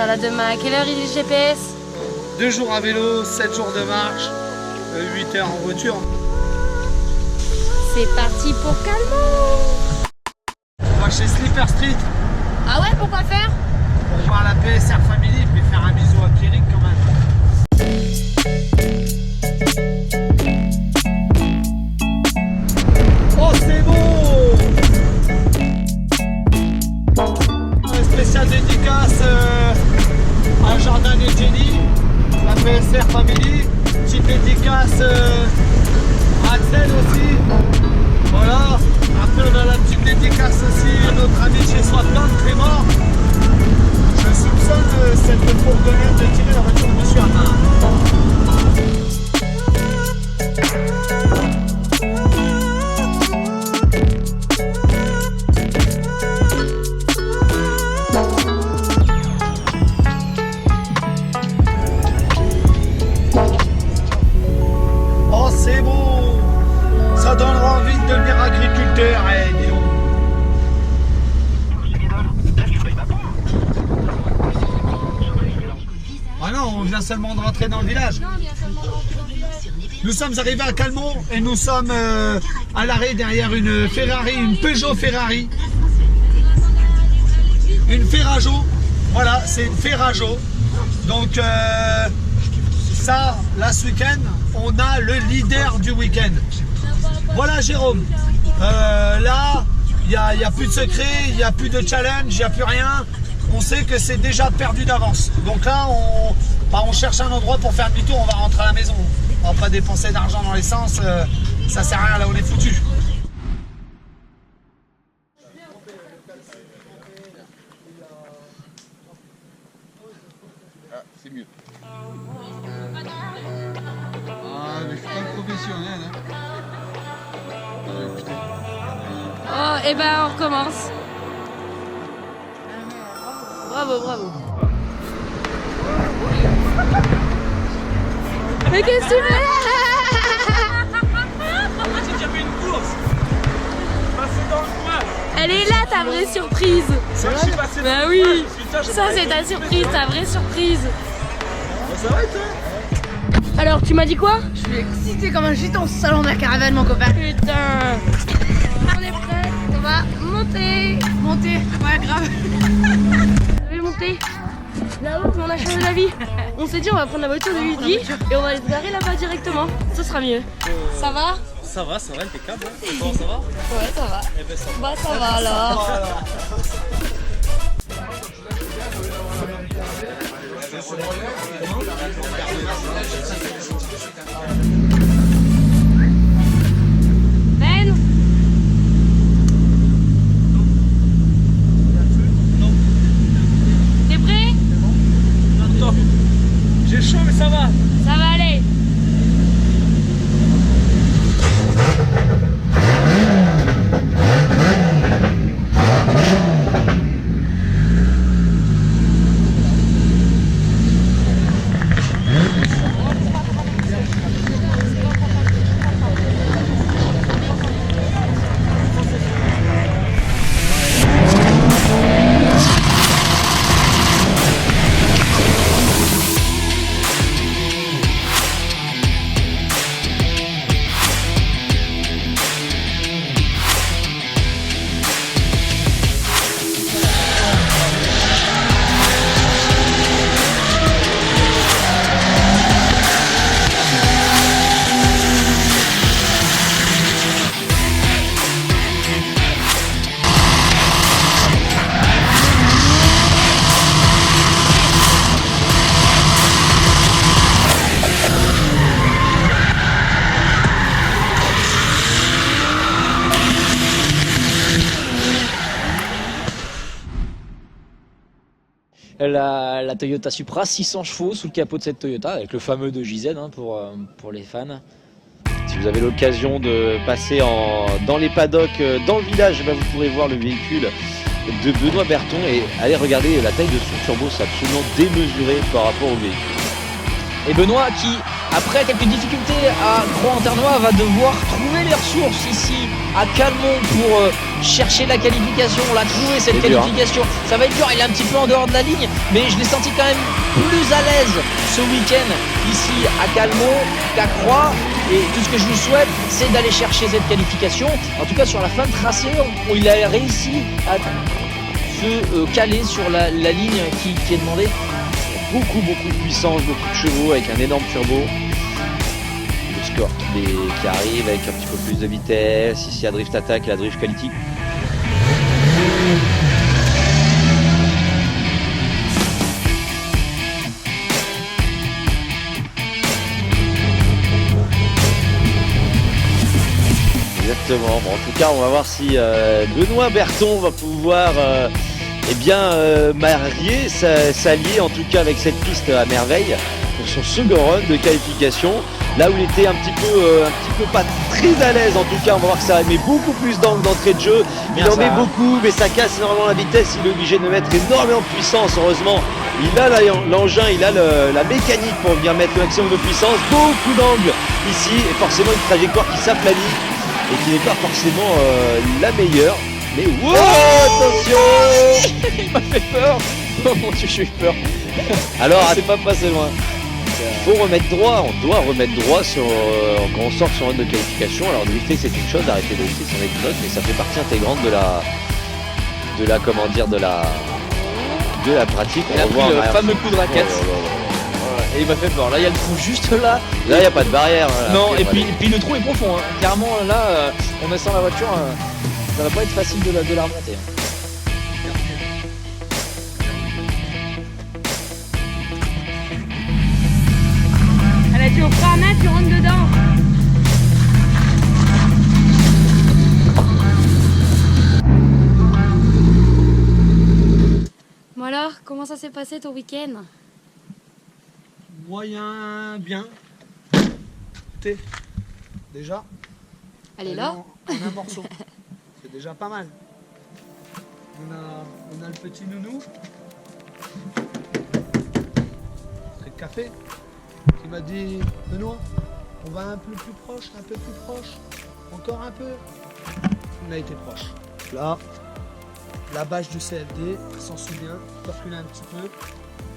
là demain. À quelle heure il est le GPS? 2 jours à vélo, 7 jours de marche, 8 heures en voiture. C'est parti pour Calmont. On va chez Slipper Street Ah ouais, pourquoi faire? pour voir la PSR Family, puis faire un bisou à Pierrick quand même. Oh, c'est beau! Un spécial dédicace à Jordan et Jenny, la PSR Family. Petite dédicace à Axel aussi. Voilà. Après, on a la petite dédicace aussi à notre ami chez Swapland, Clément. Je soupçonne cette fourgonnette de tirer la voiture de monsieur Arnaud. Oh, c'est beau! Ça donnera envie de devenir agriculteur, eh, dis donc. Ah non, on vient seulement de rentrer dans le village. Nous sommes arrivés à Calmont et nous sommes à l'arrêt derrière une Ferrari, une Peugeot Ferrari. Une Ferrajo. Voilà, c'est une Ferrajo. Donc ça, là ce week-end, on a le leader du week-end. Voilà Jérôme. Là, il n'y a plus de secret, il n'y a plus de challenge, il n'y a plus rien. On sait que c'est déjà perdu d'avance. Donc là, on cherche un endroit pour faire demi-tour, on va rentrer à la maison. On va pas dépenser d'argent dans l'essence, ça sert à rien, là on est foutu. Ah, c'est mieux. Ah, mais je suis pas professionnel. Oh, et ben on recommence. Bravo, bravo. Mais qu'est-ce que tu fais? J'ai déjà fait une course. Passé dans le coin. Elle est là ta vraie surprise. C'est Je vrai? suis passé Bah dans le oui. coin, je me suis dit, tiens, j'ai Ça pas c'est été ta surprise, ta vraie surprise. Ça va et toi? Alors tu m'as dit quoi? Je suis excité comme un gitan au salon de la caravane, mon copain. Putain. On est prêt, on va monter. Montez, ouais, grave. Je vais monter. Là-haut, on a changé d'avis. On s'est dit on va prendre la voiture de Lydie et on va aller se garer là-bas directement. Ce sera mieux. Ça va? Ça va, impeccable. Bon, ça va? Ouais, ça va. Eh ben, ça va. Bah ça va alors. Ben, t'es prêt? Top. J'ai chaud, mais ça va. Ça va aller. La Toyota Supra, 600 chevaux sous le capot de cette Toyota, avec le fameux 2JZ hein, pour les fans. Si vous avez l'occasion de passer dans les paddocks, dans le village, vous pourrez voir le véhicule de Benoît Berton et allez regarder la taille de son turbo, c'est absolument démesuré par rapport au véhicule. Et Benoît qui Après quelques difficultés à Croix-en-Ternois, va devoir trouver les ressources ici à Calmont pour chercher la qualification. On l'a trouvé cette qualification. Ça va être dur, il est un petit peu en dehors de la ligne, mais je l'ai senti quand même plus à l'aise ce week-end ici à Calmont qu'à Croix. Et tout ce que je lui souhaite, c'est d'aller chercher cette qualification. En tout cas, sur la fin de tracé, il a réussi à se caler sur la ligne qui est demandée. Beaucoup de puissance, beaucoup de chevaux avec un énorme turbo. Le score qui arrive avec un petit peu plus de vitesse. Ici la drift attack et la drift quality. Exactement. Bon, en tout cas, on va voir si Benoît Berton va pouvoir marier, s'allier en tout cas avec cette piste à merveille pour son second run de qualification. Là où il était un petit peu pas très à l'aise, en tout cas, on va voir que ça met beaucoup plus d'angle d'entrée de jeu. Il en met beaucoup, mais ça casse énormément la vitesse. Il est obligé de mettre énormément de puissance. Heureusement, il a l'engin, il a la mécanique pour venir mettre le maximum de puissance. Beaucoup d'angle ici, et forcément une trajectoire qui s'aplanit et qui n'est pas forcément la meilleure. Mais wow, attention. Il m'a fait peur. Oh mon Dieu, j'ai eu peur. Alors, c'est pas passé loin. Il faut remettre droit, on doit remettre droit quand on sort sur un run de qualification. Alors drifter c'est une chose, arrêter de drifter c'est une autre, mais ça fait partie intégrante de la pratique. On va voir le fameux coup de raquette. Et il m'a fait peur. Là il y a le trou juste là. Là il n'y a pas de barrière. Non, et puis le trou est profond. Hein. Clairement là, on descend la voiture, ça va pas être facile de la remonter. Tu offres un main, tu rentres dedans. Bon alors, comment ça s'est passé ton week-end? Moyen, bien. Thé. Déjà. Elle est là. En un morceau. C'est déjà pas mal. On a le petit nounou. Très de café. Qui m'a dit, Benoît, on va un peu plus proche, encore un peu. On a été proche. Là, la bâche du CFD, elle s'en souvient, reculer un petit peu.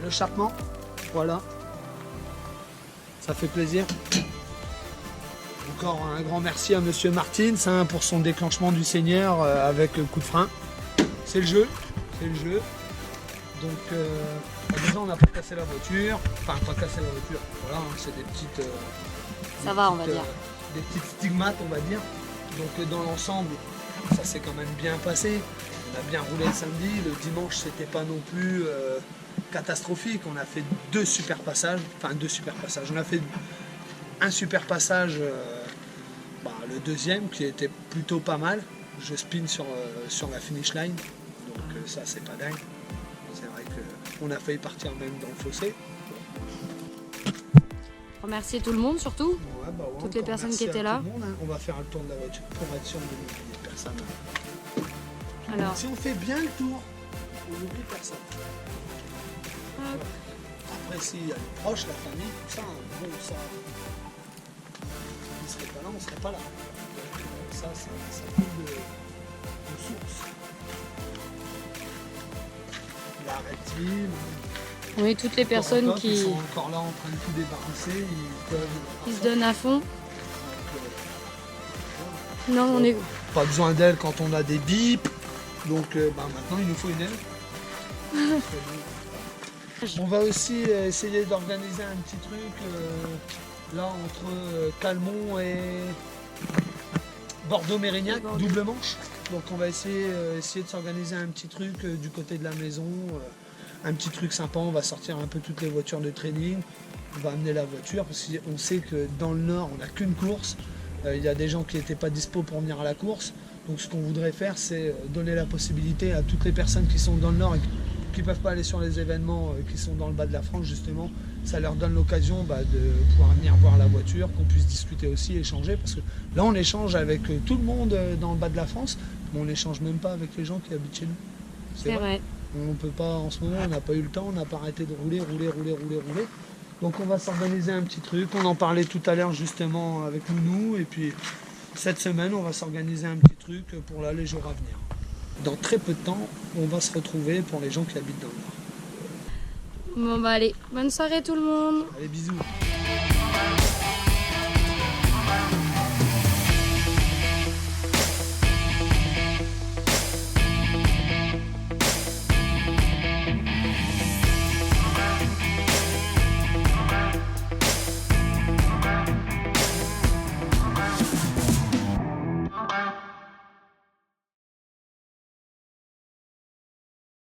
Le chapement, voilà. Ça fait plaisir. Encore un grand merci à Monsieur Martins pour son déclenchement du Seigneur avec coup de frein. C'est le jeu, Donc déjà on n'a pas cassé la voiture, enfin pas cassé la voiture, voilà, hein, c'est des petites... ça va on va dire. Des petites stigmates on va dire. Donc dans l'ensemble, ça s'est quand même bien passé. On a bien roulé le samedi, le dimanche c'était pas non plus catastrophique. On a fait deux super passages. On a fait un super passage, le deuxième qui était plutôt pas mal. Je spin sur la finish line, donc ça c'est pas dingue. C'est vrai qu'on a failli partir même dans le fossé. Remercier tout le monde surtout, toutes les personnes qui étaient là. Monde, hein. On va faire un tour de la voiture pour être sûr de n'oublier personne. Alors. Si on fait bien le tour, on n'oublie personne. Hop. Après s'il y a les proches, la famille, tout ça, bon ça... On ne serait pas là, on ne serait pas là. Donc, ça coule de source. La reptile. Oui, toutes les personnes qui sont encore là en train de tout débarrasser, ils se donnent à fond. Non, on est... Pas besoin d'aile quand on a des bips, donc maintenant il nous faut une aile. On va aussi essayer d'organiser un petit truc là entre Calmont et Bordeaux-Mérignac, double manche. Donc on va essayer de s'organiser un petit truc du côté de la maison. Un petit truc sympa, on va sortir un peu toutes les voitures de training, on va amener la voiture parce qu'on sait que dans le Nord on n'a qu'une course, il y a des gens qui n'étaient pas dispo pour venir à la course, donc ce qu'on voudrait faire c'est donner la possibilité à toutes les personnes qui sont dans le Nord et qui ne peuvent pas aller sur les événements qui sont dans le bas de la France justement, ça leur donne l'occasion de pouvoir venir voir la voiture, qu'on puisse discuter aussi, échanger, parce que là on échange avec tout le monde dans le bas de la France, mais on n'échange même pas avec les gens qui habitent chez nous. C'est vrai. On peut pas, en ce moment, on n'a pas eu le temps, on n'a pas arrêté de rouler. Donc on va s'organiser un petit truc. On en parlait tout à l'heure justement avec Nounou. Et puis cette semaine, on va s'organiser un petit truc pour là, les jours à venir. Dans très peu de temps, on va se retrouver pour les gens qui habitent dans le Nord. Bon bah allez, bonne soirée tout le monde. Allez, bisous.